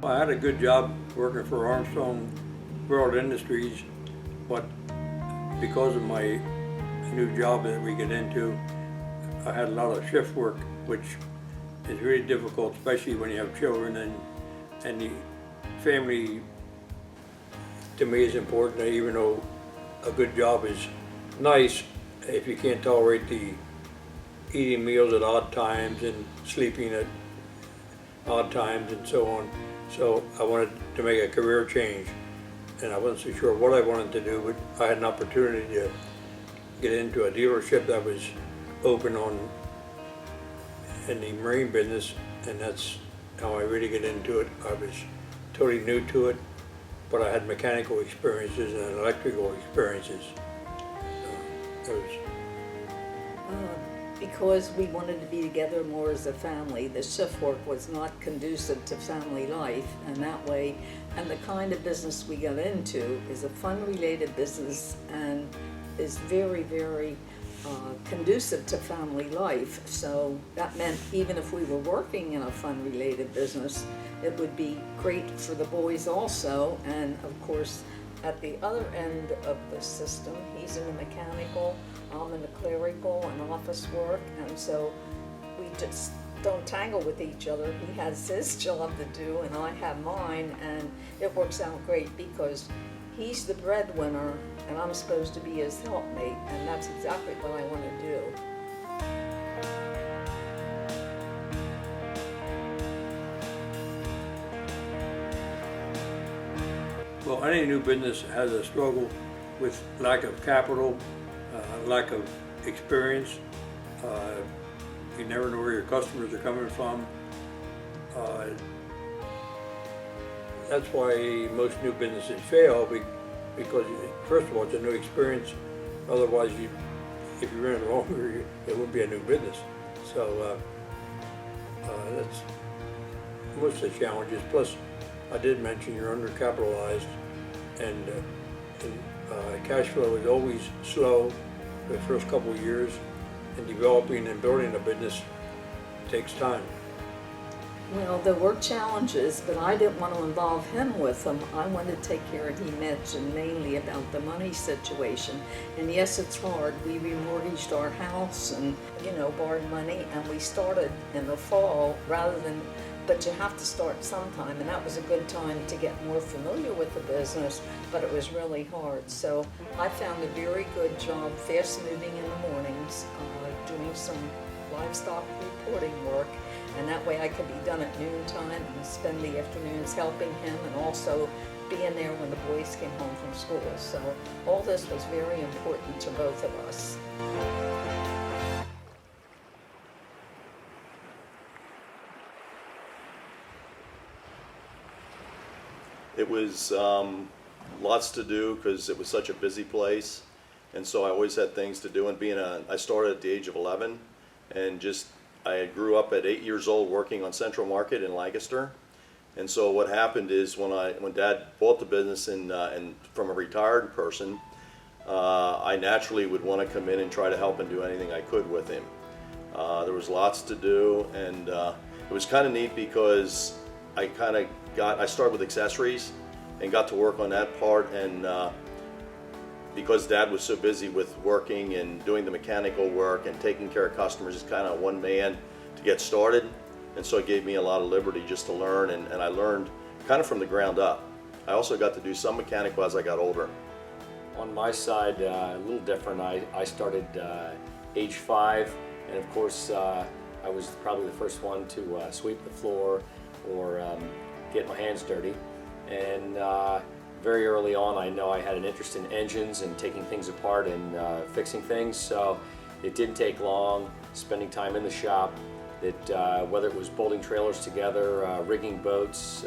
Well, I had a good job working for Armstrong World Industries, but because of my new job that we get into, I had a lot of shift work, which is really difficult, especially when you have children, and the family to me is important, even though a good job is nice. If you can't tolerate the eating meals at odd times and sleeping at odd times and so on. So I wanted to make a career change, and I wasn't so sure what I wanted to do, but I had an opportunity to get into a dealership that was open in the marine business, and that's how I really get into it. I was totally new to it, but I had mechanical experiences and electrical experiences. Because we wanted to be together more as a family, the shift work was not conducive to family life, and that way, and the kind of business we got into is a fun-related business and is very, very conducive to family life. So that meant even if we were working in a fun-related business, it would be great for the boys also. And of course, at the other end of the system, he's in the mechanical, I'm in the clerical and office work, and so we just don't tangle with each other. He has his job to do and I have mine, and it works out great because he's the breadwinner and I'm supposed to be his helpmate, and that's exactly what I want to do. Well, any new business has a struggle with lack of capital, lack of experience. You never know where your customers are coming from. That's why most new businesses fail, because first of all, it's a new experience. Otherwise, if you ran it longer, it wouldn't be a new business. So that's most of the challenges. Plus, I did mention you're undercapitalized, and cash flow is always slow for the first couple of years, and developing and building a business takes time. Well, there were challenges, but I didn't want to involve him with them. I wanted to take care of, he mentioned mainly about the money situation. And yes, it's hard. We remortgaged our house and, borrowed money, and we started in the fall but you have to start sometime, and that was a good time to get more familiar with the business, but it was really hard. So I found a very good job, fast moving in the mornings, doing some livestock reporting work, and that way I could be done at noontime and spend the afternoons helping him and also being there when the boys came home from school. So all this was very important to both of us. It was lots to do because it was such a busy place, and so I always had things to do. And I started at the age of 11, and I grew up at 8 years old working on Central Market in Lancaster. And so what happened is when Dad bought the business and from a retired person, I naturally would want to come in and try to help and do anything I could with him. There was lots to do, and it was kind of neat because I started with accessories and got to work on that part, and because Dad was so busy with working and doing the mechanical work and taking care of customers, it's kind of one man to get started, and so it gave me a lot of liberty just to learn, and I learned kind of from the ground up. I also got to do some mechanical as I got older. On my side, a little different. I started age 5, and of course I was probably the first one to sweep the floor or get my hands dirty, and very early on I know I had an interest in engines and taking things apart and fixing things, so it didn't take long spending time in the shop, that whether it was bolting trailers together, rigging boats,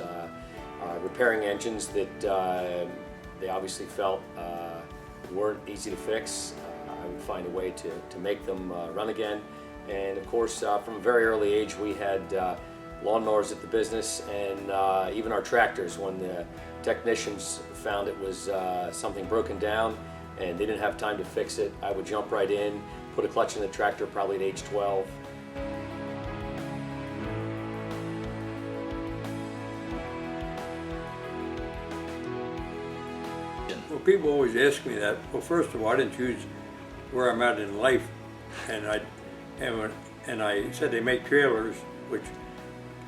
repairing engines that they obviously felt weren't easy to fix. I would find a way to make them run again. And of course, from a very early age, we had lawnmowers at the business, and even our tractors. When the technicians found it was something broken down and they didn't have time to fix it, I would jump right in, put a clutch in the tractor probably at age 12. Well, people always ask me that. Well, first of all, I didn't choose where I'm at in life, and I said they make trailers which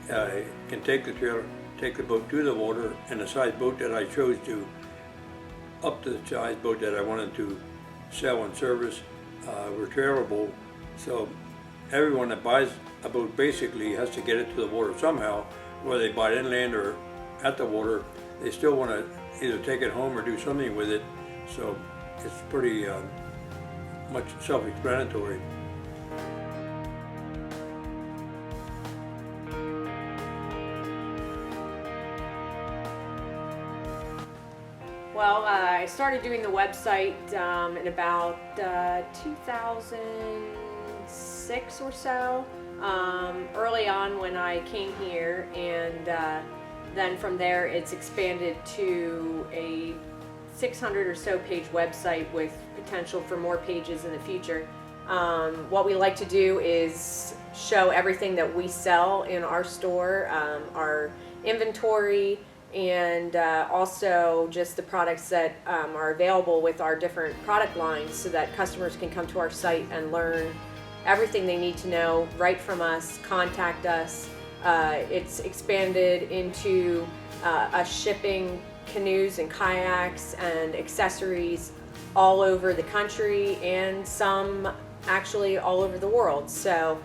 can take the trailer, take the boat to the water, and the size boat that I chose to, up to the size boat that I wanted to sell and service, were trailable. So everyone that buys a boat basically has to get it to the water somehow, whether they buy it inland or at the water. They still want to either take it home or do something with it. So it's pretty much self-explanatory. Well, I started doing the website in about 2006 or so, early on when I came here, and then from there it's expanded to a 600 or so page website with potential for more pages in the future. What we like to do is show everything that we sell in our store, our inventory, and also just the products that are available with our different product lines, so that customers can come to our site and learn everything they need to know right from us, contact us. It's expanded into us shipping canoes and kayaks and accessories all over the country, and some actually all over the world. So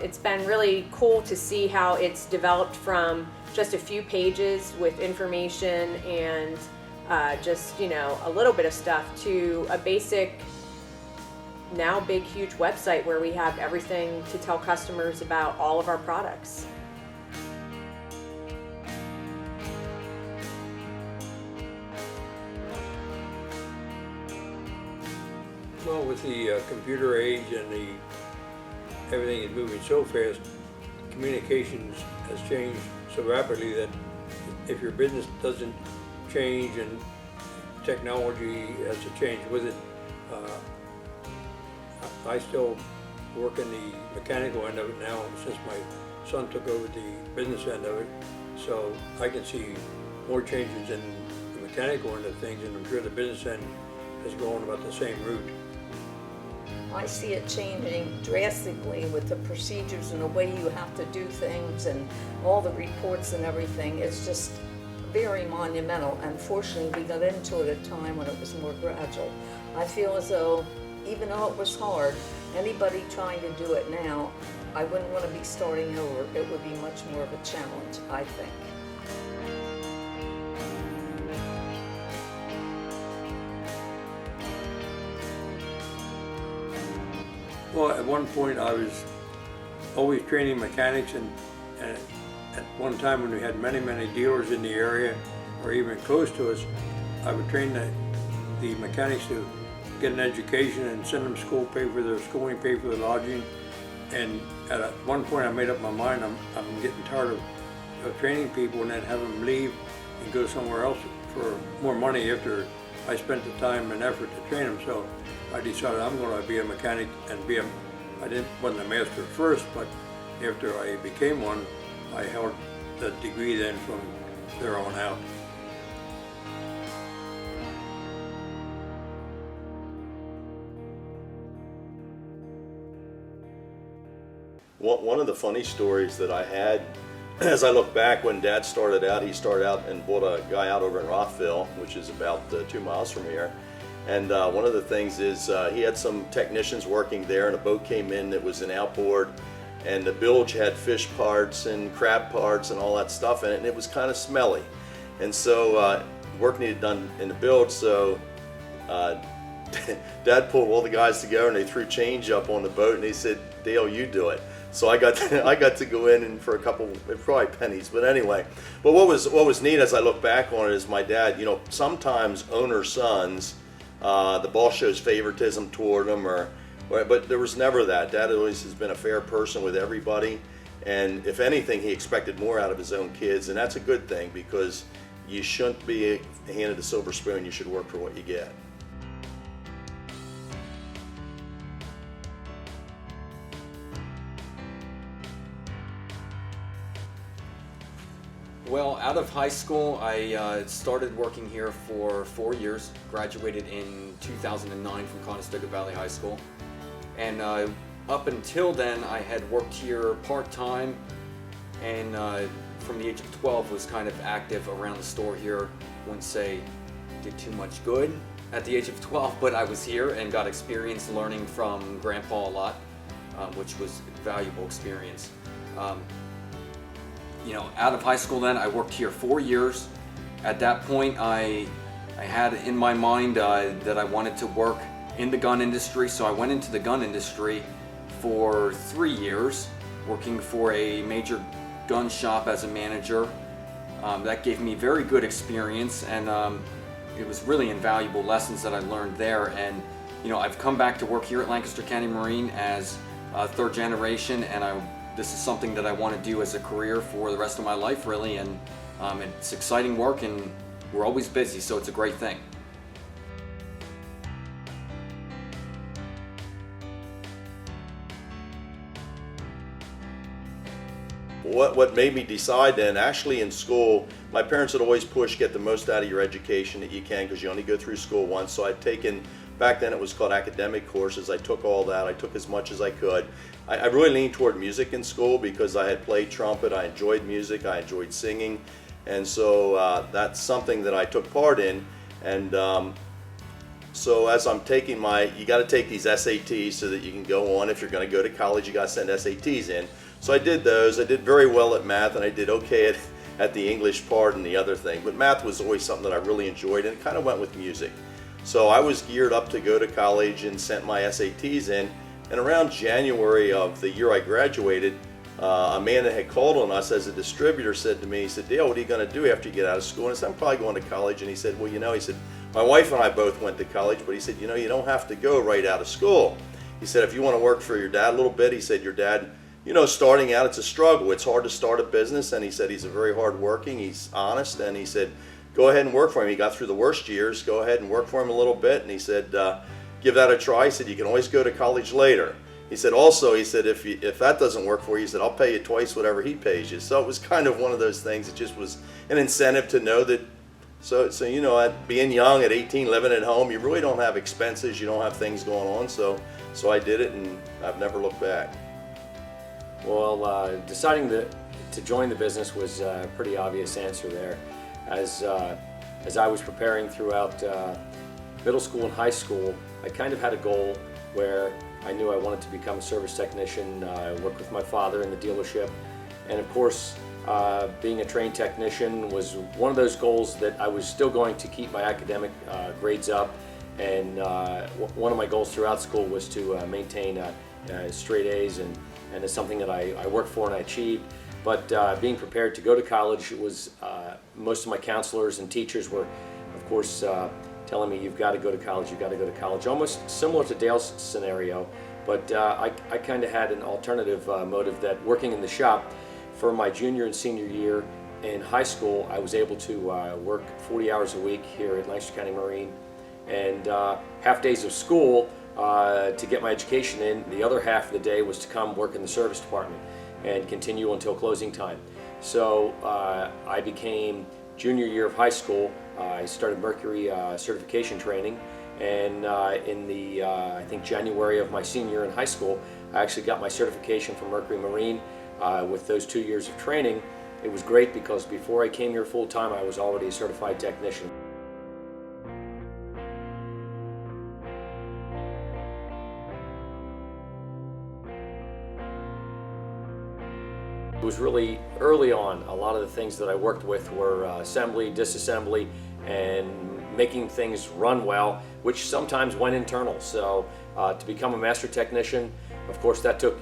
it's been really cool to see how it's developed from just a few pages with information and just, you know, a little bit of stuff to a basic, now big, huge website where we have everything to tell customers about all of our products. Well, with the computer age and everything is moving so fast, communications has changed so rapidly that if your business doesn't change and technology has to change with it, I still work in the mechanical end of it now since my son took over the business end of it. So I can see more changes in the mechanical end of things, and I'm sure the business end is going about the same route. I see it changing drastically with the procedures and the way you have to do things and all the reports and everything. It's just very monumental, and fortunately we got into it at a time when it was more gradual. I feel as though, even though it was hard, anybody trying to do it now, I wouldn't want to be starting over. It would be much more of a challenge, I think. Well, at one point I was always training mechanics, and at one time when we had many dealers in the area or even close to us, I would train the mechanics to get an education and send them to school, pay for their schooling, pay for their lodging. And at one point I made up my mind, I'm getting tired of training people and then have them leave and go somewhere else for more money after I spent the time and effort to train them. So I decided I'm going to be a mechanic and wasn't a master first, but after I became one, I held the degree then from there on out. One of the funny stories that I had, as I look back, when Dad started out, he started out and bought a guy out over in Rothville, which is about 2 miles from here. And one of the things is he had some technicians working there, and a boat came in that was an outboard, and the bilge had fish parts and crab parts and all that stuff in it, and it was kind of smelly. And so work needed done in the bilge, so Dad pulled all the guys together and they threw change up on the boat, and he said, "Dale, you do it." So I got to go in and for a couple, probably pennies, but anyway. But what was neat as I look back on it is my dad, you know, sometimes owner sons, the boss shows favoritism toward them, but there was never that. Dad always has been a fair person with everybody, and if anything, he expected more out of his own kids, and that's a good thing, because you shouldn't be handed a silver spoon. You should work for what you get. Well, out of high school, I started working here for 4 years, graduated in 2009 from Conestoga Valley High School. And up until then, I had worked here part-time, and from the age of 12 was kind of active around the store here. Wouldn't say did too much good at the age of 12, but I was here and got experience learning from Grandpa a lot, which was a valuable experience. Out of high school then, I worked here 4 years. At that point, I had in my mind that I wanted to work in the gun industry, so I went into the gun industry for 3 years, working for a major gun shop as a manager. That gave me very good experience, and it was really invaluable lessons that I learned there. And I've come back to work here at Lancaster County Marine as third generation, and this is something that I want to do as a career for the rest of my life, really. And it's exciting work, and we're always busy, so it's a great thing. What made me decide then, actually in school, my parents had always pushed get the most out of your education that you can, because you only go through school once. So I'd taken, back then it was called academic courses. I took all that. I took as much as I could. I really leaned toward music in school because I had played trumpet. I enjoyed music. I enjoyed singing. And so that's something that I took part in. And so as I'm taking you got to take these SATs so that you can go on. If you're going to go to college, you got to send SATs in. So I did those. I did very well at math, and I did okay at the English part and the other thing. But math was always something that I really enjoyed, and it kind of went with music. So I was geared up to go to college and sent my SATs in. And around January of the year I graduated, a man that had called on us as a distributor said to me, he said, "Dale, what are you going to do after you get out of school?" And I said, "I'm probably going to college." And he said, "Well, he said, my wife and I both went to college, but he said, you don't have to go right out of school." He said, "If you want to work for your dad a little bit," he said, "your dad, starting out, it's a struggle. It's hard to start a business." And he said, he's a very hardworking, he's honest, and he said, "Go ahead and work for him." He got through the worst years. Go ahead and work for him a little bit. And he said, "Give that a try." He said, "You can always go to college later." He said, "Also," he said, if that doesn't work for you, he said, "I'll pay you twice whatever he pays you." So it was kind of one of those things. It just was an incentive to know that. So at being young at 18, living at home, you really don't have expenses. You don't have things going on. So I did it, and I've never looked back. Well, deciding to join the business was a pretty obvious answer there. As I was preparing throughout middle school and high school, I kind of had a goal where I knew I wanted to become a service technician, work with my father in the dealership, and of course, being a trained technician was one of those goals that I was still going to keep my academic grades up, and one of my goals throughout school was to maintain straight A's, and it's something that I worked for and I achieved. But being prepared to go to college, it was most of my counselors and teachers were, of course, telling me, "You've got to go to college, you've got to go to college," almost similar to Dale's scenario. But I kind of had an alternative motive, that working in the shop for my junior and senior year in high school, I was able to work 40 hours a week here at Lancaster County Marine, and half days of school to get my education in. The other half of the day was to come work in the service department and continue until closing time. So I became junior year of high school. I started Mercury certification training, and in the I think January of my senior year in high school, I actually got my certification from Mercury Marine. With those 2 years of training, it was great because before I came here full time, I was already a certified technician. It was really early on. A lot of the things that I worked with were assembly, disassembly, and making things run well, which sometimes went internal. So to become a master technician, of course, that took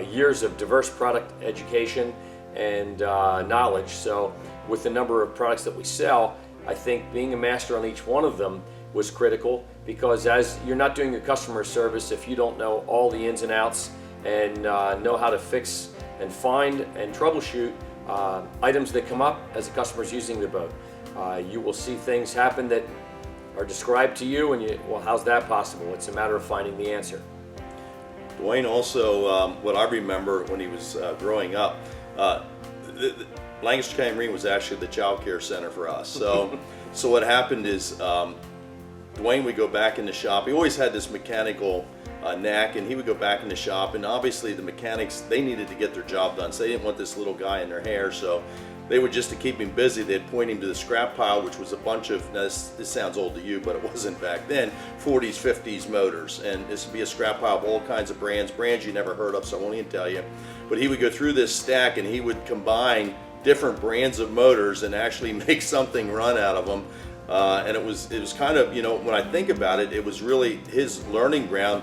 years of diverse product education and knowledge. So with the number of products that we sell, I think being a master on each one of them was critical, because as you're not doing your customer service if you don't know all the ins and outs and know how to fix and find and troubleshoot items that come up as a customer's using their boat. You will see things happen that are described to you, and well, how's that possible? It's a matter of finding the answer. Dwayne, also, what I remember when he was growing up, Lancaster County Marine was actually the child care center for us. So, so what happened is Dwayne would go back in the shop. He always had this mechanical knack, and he would go back in the shop, and obviously the mechanics, they needed to get their job done, so they didn't want this little guy in their hair, so they would, just to keep him busy, they'd point him to the scrap pile, which was a bunch of, now this sounds old to you, but it wasn't back then, 40s, 50s motors, and this would be a scrap pile of all kinds of brands you never heard of, so I won't even tell you. But he would go through this stack, and he would combine different brands of motors and actually make something run out of them. And it was kind of, you know, when I think about it, it was really his learning ground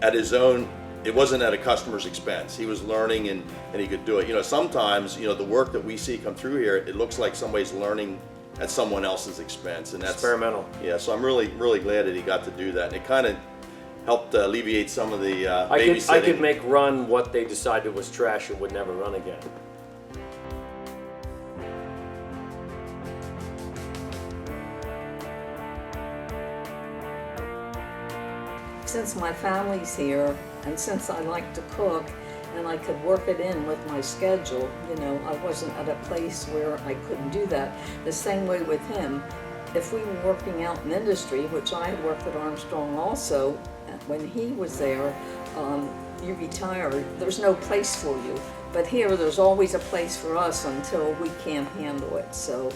at his own. It wasn't at a customer's expense. He was learning, and he could do it. You know, sometimes, you know, the work that we see come through here, it looks like somebody's learning at someone else's expense, and that's Experimental. Yeah, so I'm really glad that he got to do that, and it kind of helped alleviate some of the babysitting. I could make run what they decided was trash and would never run again. Since my family's here, and since I like to cook, and I could work it in with my schedule, you know, I wasn't at a place where I couldn't do that. The same way with him. If we were working out in industry, which I had worked at Armstrong also, when he was there, you retire, there's no place for you. But here, there's always a place for us until we can't handle it. So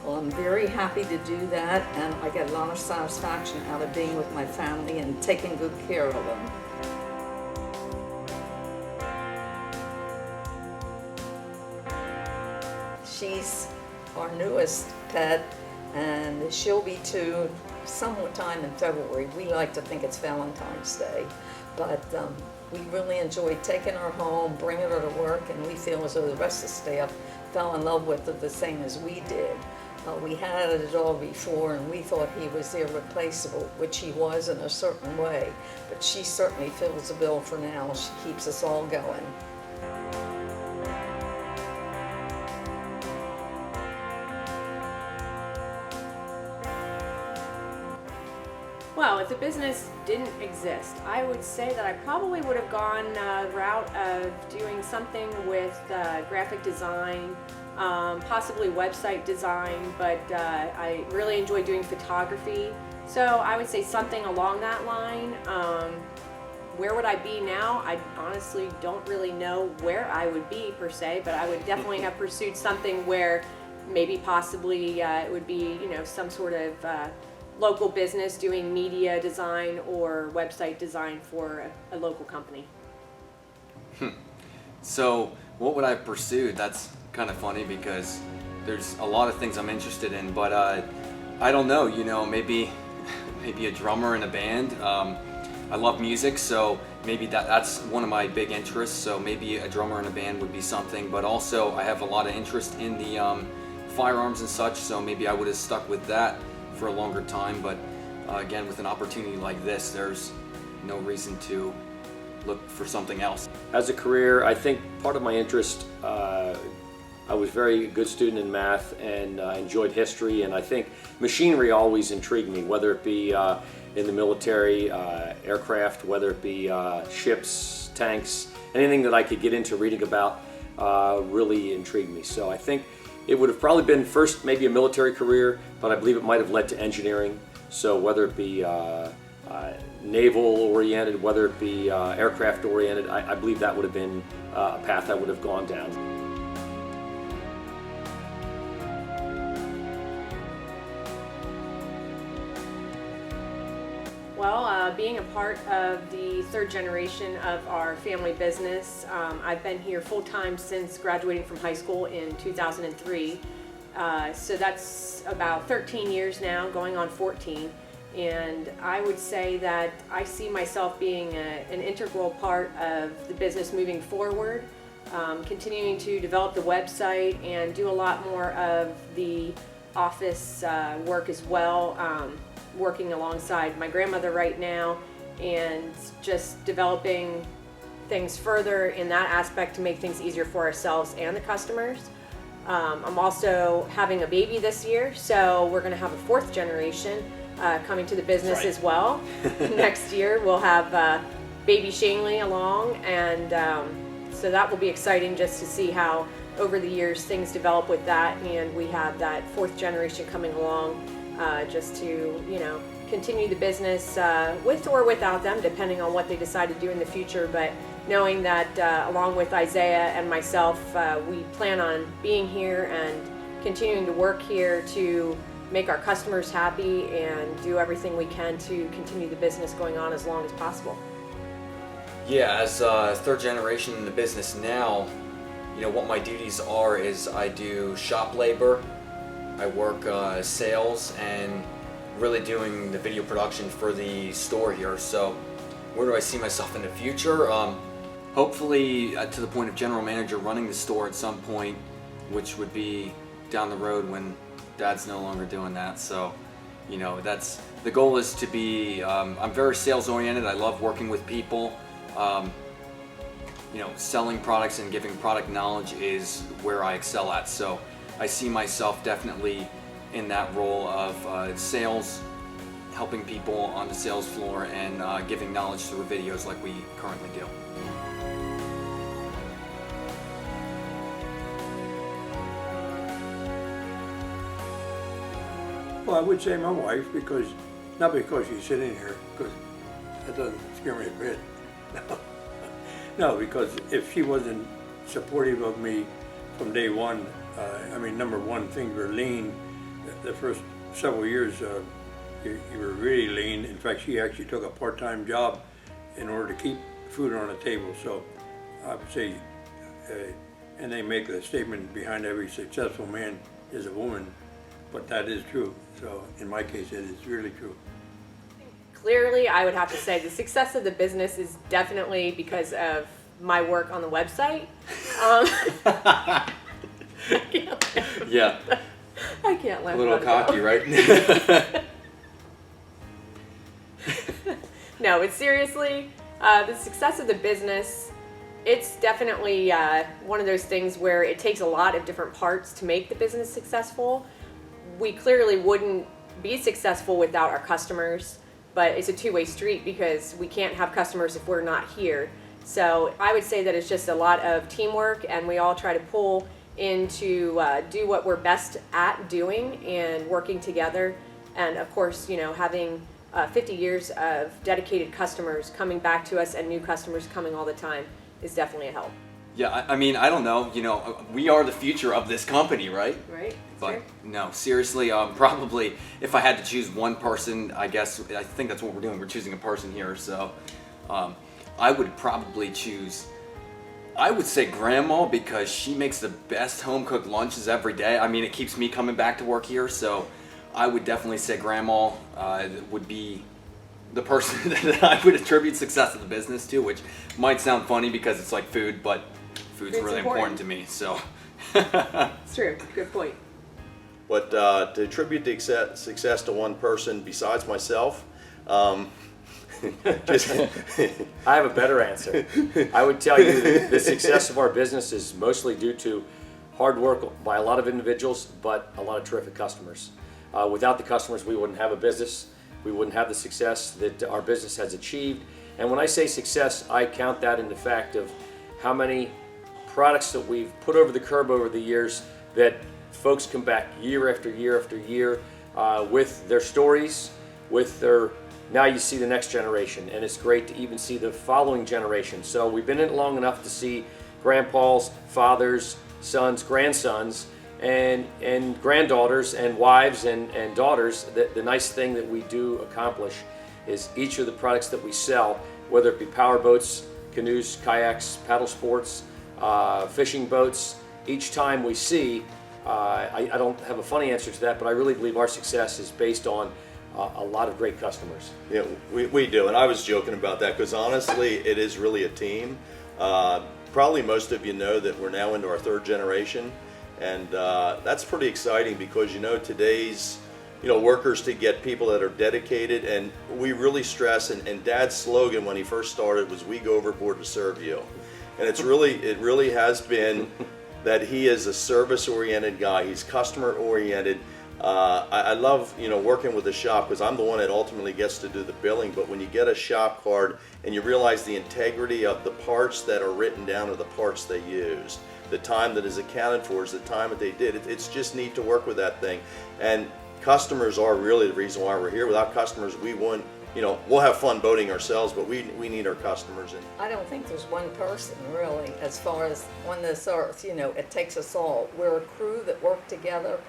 I'm very happy to do that, and I get a lot of satisfaction out of being with my family and taking good care of them. She's our newest pet, and she'll be 2 sometime in February. We like to think it's Valentine's Day, but we really enjoyed taking her home, bringing her to work, and we feel as though the rest of the staff fell in love with her the same as we did. We had it all before, and we thought he was irreplaceable, which he was in a certain way, but she certainly fills the bill for now. She keeps us all going. Well, if the business didn't exist, I would say that I probably would have gone the route of doing something with graphic design, possibly website design, but I really enjoy doing photography. So I would say something along that line. Where would I be now? I honestly don't really know where I would be per se, but I would definitely have pursued something where maybe possibly it would be, you know, some sort of local business doing media design or website design for a local company. So what would I have pursued? That's kind of funny because there's a lot of things I'm interested in, but I don't know, you know, maybe a drummer in a band. I love music, so maybe that's one of my big interests, so maybe a drummer in a band would be something, but also I have a lot of interest in the firearms and such, so maybe I would have stuck with that for a longer time, but again, with an opportunity like this, there's no reason to look for something else. As a career, I think part of my interest, I was a very good student in math, and I enjoyed history, and I think machinery always intrigued me, whether it be in the military, aircraft, whether it be ships, tanks, anything that I could get into reading about really intrigued me. So I think it would have probably been first maybe a military career, but I believe it might have led to engineering. So whether it be naval oriented, whether it be aircraft oriented, I believe that would have been a path I would have gone down. Well, being a part of the 3rd generation of our family business, I've been here full-time since graduating from high school in 2003. So that's about 13 years now, going on 14. And I would say that I see myself being an integral part of the business moving forward, continuing to develop the website and do a lot more of the office work as well. Working alongside my grandmother right now and just developing things further in that aspect to make things easier for ourselves and the customers. I'm also having a baby this year, so we're going to have a 4th generation coming to the business as well. Next year we'll have baby Shanley along, and so that will be exciting just to see how over the years, things develop with that, and we have that fourth generation coming along, just to, you know, continue the business with or without them, depending on what they decide to do in the future. But knowing that along with Isaiah and myself, we plan on being here and continuing to work here to make our customers happy and do everything we can to continue the business going on as long as possible. Yeah, as third generation in the business now, you know, what my duties are is I do shop labor, I work sales, and really doing the video production for the store here. So where do I see myself in the future? Hopefully to the point of general manager, running the store at some point, which would be down the road when Dad's no longer doing that. So, you know, that's the goal, is to be, I'm very sales oriented. I love working with people. You know, selling products and giving product knowledge is where I excel at. So I see myself definitely in that role of sales, helping people on the sales floor, and giving knowledge through videos like we currently do. Well, I would say my wife, because, not because she's sitting here, because that doesn't scare me a bit. No, because if she wasn't supportive of me from day one, I mean, number one, things were lean. The first several years, you were really lean. In fact, she actually took a part-time job in order to keep food on the table. So I would say, and they make the statement behind every successful man is a woman, but that is true. So in my case, it is really true. Clearly, I would have to say the success of the business is definitely because of my work on the website. Yeah, I can't laugh. a little about cocky, it. right? No, but seriously, the success of the business, it's definitely one of those things where it takes a lot of different parts to make the business successful. We clearly wouldn't be successful without our customers, but it's a two-way street because we can't have customers if we're not here. So I would say that it's just a lot of teamwork, and we all try to pull in to do what we're best at doing and working together. And of course, you know, having 50 years of dedicated customers coming back to us and new customers coming all the time is definitely a help. Yeah, I mean, I don't know, you know, we are the future of this company, right? Right? But Sure. no, seriously, probably if I had to choose one person, I guess, I think that's what we're doing. We're choosing a person here. So I would probably choose, I would say Grandma, because she makes the best home cooked lunches every day. I mean, it keeps me coming back to work here. So I would definitely say Grandma would be the person that I would attribute success of the business to, which might sound funny because it's like food, but food's Food's really important to me. So It's true. Good point. But to attribute the success to one person besides myself, just I have a better answer. I would tell you that the success of our business is mostly due to hard work by a lot of individuals, but a lot of terrific customers. Without the customers, we wouldn't have a business. We wouldn't have the success that our business has achieved. And when I say success, I count that in the fact of how many products that we've put over the curb over the years that folks come back year after year after year with their stories, with their, now you see the next generation, and it's great to even see the following generation. So we've been in it long enough to see grandpas, fathers, sons, grandsons, and granddaughters and wives and daughters. The nice thing that we do accomplish is each of the products that we sell, whether it be power boats, canoes, kayaks, paddle sports, fishing boats, each time we see, I don't have a funny answer to that, but I really believe our success is based on a lot of great customers. Yeah, we do, and I was joking about that because honestly, it is really a team. Probably most of you know that we're now into our third generation, and that's pretty exciting because today's workers to get people that are dedicated, and we really stress. And Dad's slogan when he first started was "We go overboard to serve you," and it really has been that he is a service-oriented guy. He's customer-oriented. I love working with the shop because I'm the one that ultimately gets to do the billing. But when you get a shop card and you realize the integrity of the parts that are written down are the parts they used, the time that is accounted for is the time that they did. It's just neat to work with that thing. And customers are really the reason why we're here. Without customers, we wouldn't, you know, we'll have fun boating ourselves, but we need our customers. And I don't think there's one person really, as far as on this earth, you know, it takes us all. We're a crew that work together,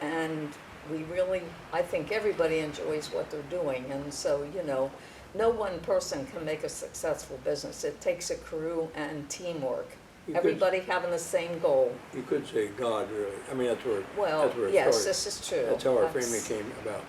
and we really, I think everybody enjoys what they're doing. And so, you know, no one person can make a successful business. It takes a crew and teamwork. You could- Everybody having the same goal. You could say God, really. I mean, that's where, Well, that's where it yes, started. this is true. That's how our family came about.